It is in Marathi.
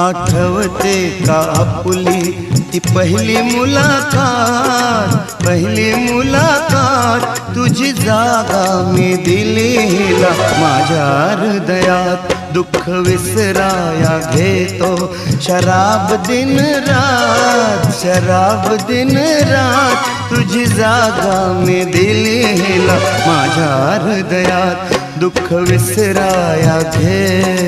आठवते का आपुली ती पहिली मुलाकात तुझी जागा मी दिली हिला माझ्या हृदयात दुःख विसराया घेतो शराब दिन रात तुझी जागा मी दिली हिला माझ्या हृदयात दुःख विसराया घेतो